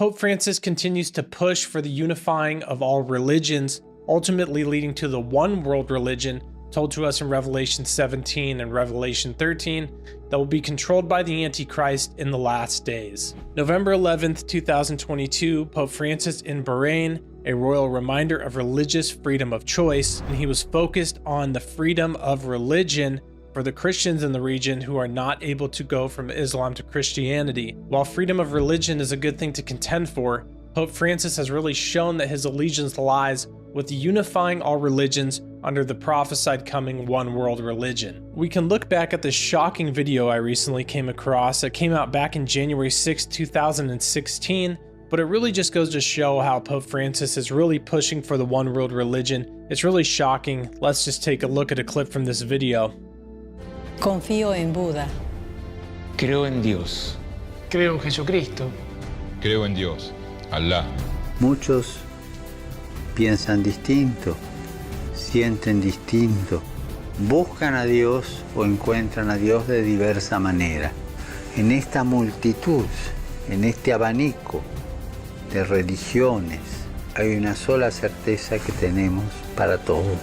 Pope Francis continues to push for the unifying of all religions, ultimately leading to the one world religion told to us in Revelation 17 and Revelation 13 that will be controlled by the Antichrist in the last days. November 11th, 2022, Pope Francis in Bahrain, a royal reminder of religious freedom of choice, and he was focused on the freedom of religion for the Christians in the region who are not able to go from Islam to Christianity. While freedom of religion is a good thing to contend for, Pope Francis has really shown that his allegiance lies with unifying all religions under the prophesied coming one world religion. We can look back at this shocking video I recently came across that came out back in January 6, 2016, but it really just goes to show how Pope Francis is really pushing for the one world religion. It's really shocking. Let's just take a look at a clip from this video. Confío en Buda. Creo en Dios. Creo en Jesucristo. Creo en Dios, Alá. Muchos piensan distinto, sienten distinto, buscan a Dios o encuentran a Dios de diversa manera. En esta multitud, en este abanico de religiones, hay una sola certeza que tenemos para todos.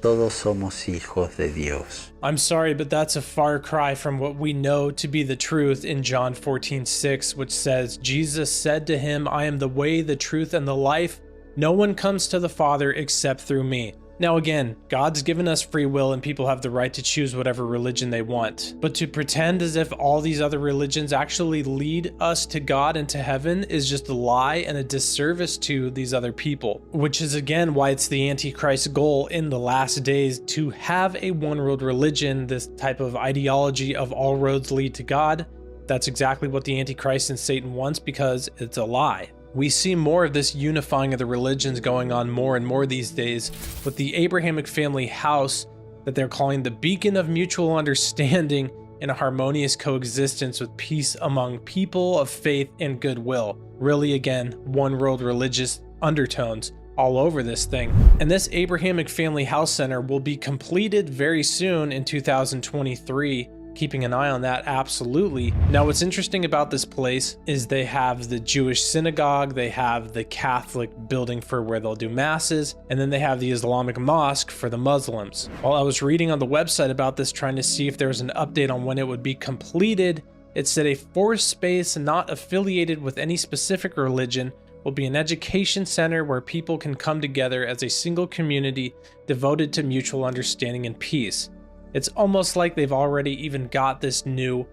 Todos somos hijos de Dios. I'm sorry, but that's a far cry from what we know to be the truth in John 14:6, which says, Jesus said to him, I am the way, the truth, and the life. No one comes to the Father except through me. Now again, God's given us free will and people have the right to choose whatever religion they want. But to pretend as if all these other religions actually lead us to God and to heaven is just a lie and a disservice to these other people. Which is again why it's the Antichrist's goal in the last days to have a one world religion, this type of ideology of all roads lead to God. That's exactly what the Antichrist and Satan wants because it's a lie. We see more of this unifying of the religions going on more and more these days with the Abrahamic family house that they're calling the beacon of mutual understanding and a harmonious coexistence with peace among people of faith and goodwill. Really, again, one world religious undertones all over this thing. And this Abrahamic Family House Center will be completed very soon in 2023. Keeping an eye on that, absolutely. Now, what's interesting about this place is they have the Jewish synagogue, they have the Catholic building for where they'll do masses, and then they have the Islamic mosque for the Muslims. While I was reading on the website about this, trying to see if there was an update on when it would be completed, it said a forced space not affiliated with any specific religion will be an education center where people can come together as a single community devoted to mutual understanding and peace. It's almost like they've already even got this new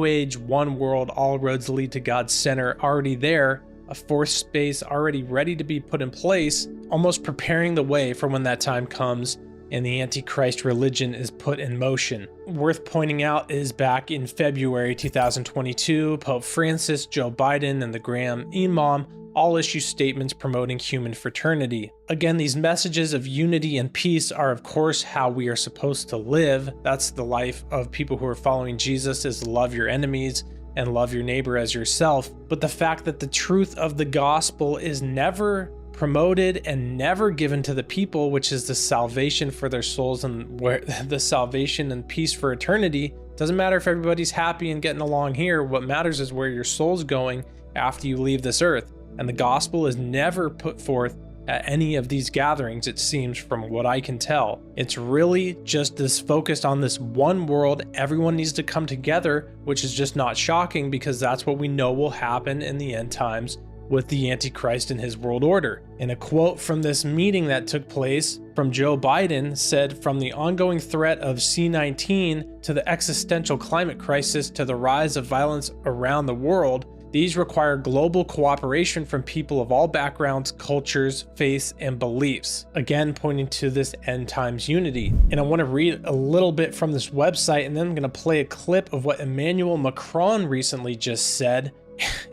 age, one world, all roads lead to God center already there, a forced space already ready to be put in place, almost preparing the way for when that time comes and the Antichrist religion is put in motion. Worth pointing out is back in February 2022, Pope Francis, Joe Biden, and the Graham Imam all issue statements promoting human fraternity. Again, these messages of unity and peace are of course how we are supposed to live. That's the life of people who are following Jesus, is love your enemies and love your neighbor as yourself. But the fact that the truth of the gospel is never promoted and never given to the people, which is the salvation for their souls and where the salvation and peace for eternity, doesn't matter if everybody's happy and getting along here. What matters is where your soul's going after you leave this earth. And the gospel is never put forth at any of these gatherings, it seems, from what I can tell. It's really just this focused on this one world. Everyone needs to come together, which is just not shocking because that's what we know will happen in the end times with the Antichrist and his world order. And a quote from this meeting that took place from Joe Biden said, from the ongoing threat of C-19 to the existential climate crisis to the rise of violence around the world, these require global cooperation from people of all backgrounds, cultures, faiths, and beliefs. Again, pointing to this end times unity. And I want to read a little bit from this website, and then I'm going to play a clip of what Emmanuel Macron recently just said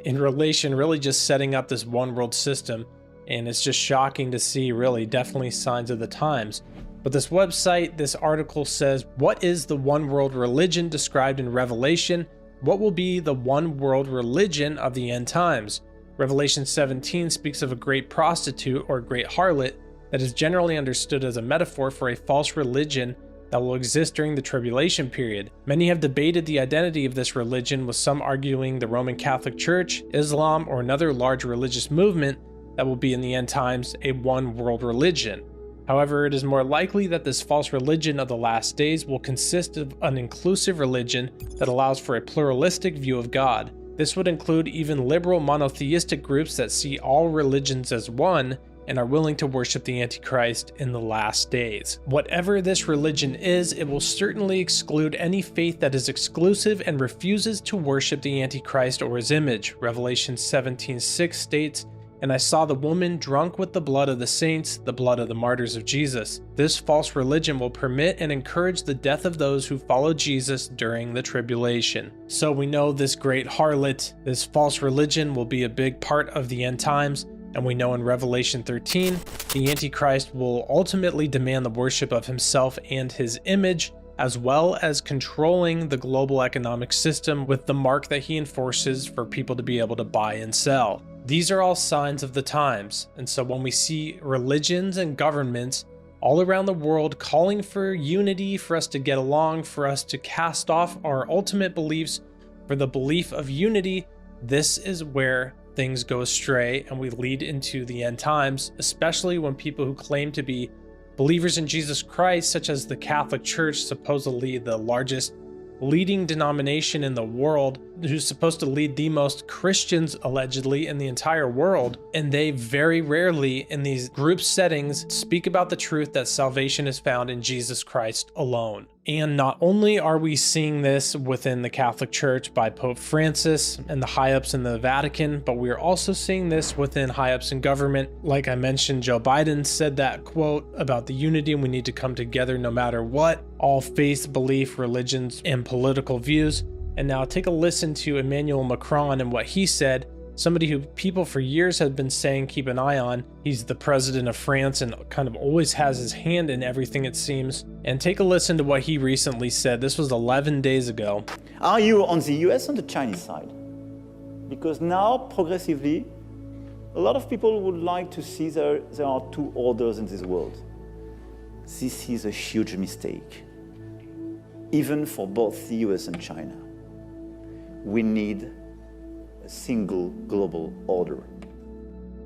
in relation, really just setting up this one world system. And it's just shocking to see, really, definitely signs of the times. But this website, this article says, what is the one world religion described in Revelation? What will be the one world religion of the end times? Revelation 17 speaks of a great prostitute or great harlot that is generally understood as a metaphor for a false religion that will exist during the tribulation period. Many have debated the identity of this religion, with some arguing the Roman Catholic Church, Islam, or another large religious movement that will be in the end times a one world religion. However, it is more likely that this false religion of the last days will consist of an inclusive religion that allows for a pluralistic view of God. This would include even liberal monotheistic groups that see all religions as one and are willing to worship the Antichrist in the last days. Whatever this religion is, it will certainly exclude any faith that is exclusive and refuses to worship the Antichrist or his image. Revelation 17:6 states, "And I saw the woman drunk with the blood of the saints, the blood of the martyrs of Jesus." This false religion will permit and encourage the death of those who follow Jesus during the tribulation. So we know this great harlot, this false religion, will be a big part of the end times. And we know in Revelation 13, the Antichrist will ultimately demand the worship of himself and his image, as well as controlling the global economic system with the mark that he enforces for people to be able to buy and sell. These are all signs of the times. And so when we see religions and governments all around the world calling for unity, for us to get along, for us to cast off our ultimate beliefs for the belief of unity, this is where things go astray and we lead into the end times, especially when people who claim to be believers in Jesus Christ, such as the Catholic Church, supposedly the largest leading denomination in the world, who's supposed to lead the most Christians allegedly in the entire world, and they very rarely in these group settings speak about the truth that salvation is found in Jesus Christ alone. And not only are we seeing this within the Catholic Church by Pope Francis and the high-ups in the Vatican, but we are also seeing this within high-ups in government. Like I mentioned, Joe Biden said that quote about the unity, and we need to come together no matter what, all faith, belief, religions, and political views. And now take a listen to Emmanuel Macron and what he said, somebody who people for years have been saying keep an eye on. He's the president of France and kind of always has his hand in everything, it seems. And take a listen to what he recently said. This was 11 days ago. Are you on the US or the Chinese side? Because now, progressively, a lot of people would like to see there are two orders in this world. This is a huge mistake, even for both the US and China. We need a single global order.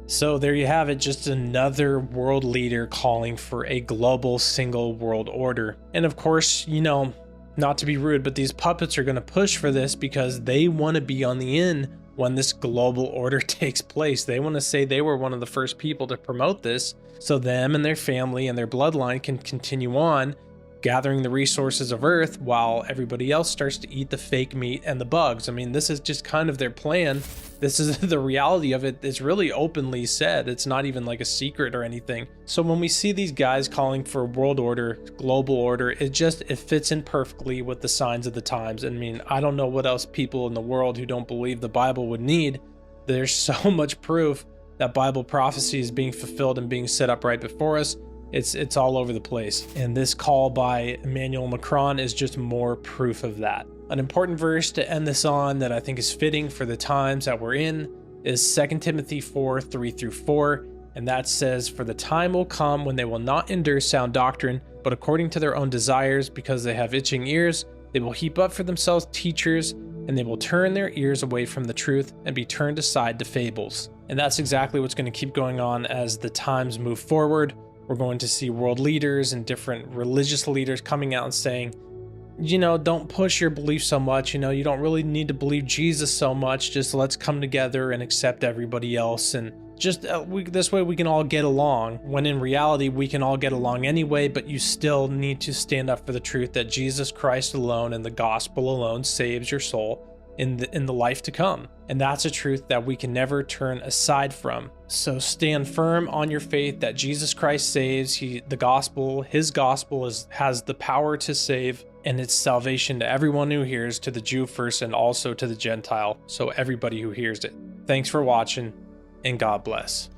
So there you have it, just another world leader calling for a global single world order. And of course, you know, not to be rude, but these puppets are going to push for this because they want to be on the in when this global order takes place. They want to say they were one of the first people to promote this, so them and their family and their bloodline can continue on gathering the resources of Earth while everybody else starts to eat the fake meat and the bugs. I mean, this is just kind of their plan. This is the reality of it. It's really openly said. It's not even like a secret or anything. So when we see these guys calling for world order, global order, it fits in perfectly with the signs of the times. I mean, I don't know what else people in the world who don't believe the Bible would need. There's so much proof that Bible prophecy is being fulfilled and being set up right before us. It's all over the place. And this call by Emmanuel Macron is just more proof of that. An important verse to end this on that I think is fitting for the times that we're in is 2 Timothy 4:3-4. And that says, "For the time will come when they will not endure sound doctrine, but according to their own desires, because they have itching ears, they will heap up for themselves teachers, and they will turn their ears away from the truth and be turned aside to fables." And that's exactly what's going to keep going on as the times move forward. We're going to see world leaders and different religious leaders coming out and saying, you know, don't push your belief so much. You know, you don't really need to believe Jesus so much. Just let's come together and accept everybody else. And just this way we can all get along. When in reality, we can all get along anyway, but you still need to stand up for the truth that Jesus Christ alone and the gospel alone saves your soul in the life to come. And that's a truth that we can never turn aside from. So stand firm on your faith that Jesus Christ saves. His gospel has the power to save, and it's salvation to everyone who hears, to the Jew first and also to the Gentile. So everybody who hears it. Thanks for watching, and God bless.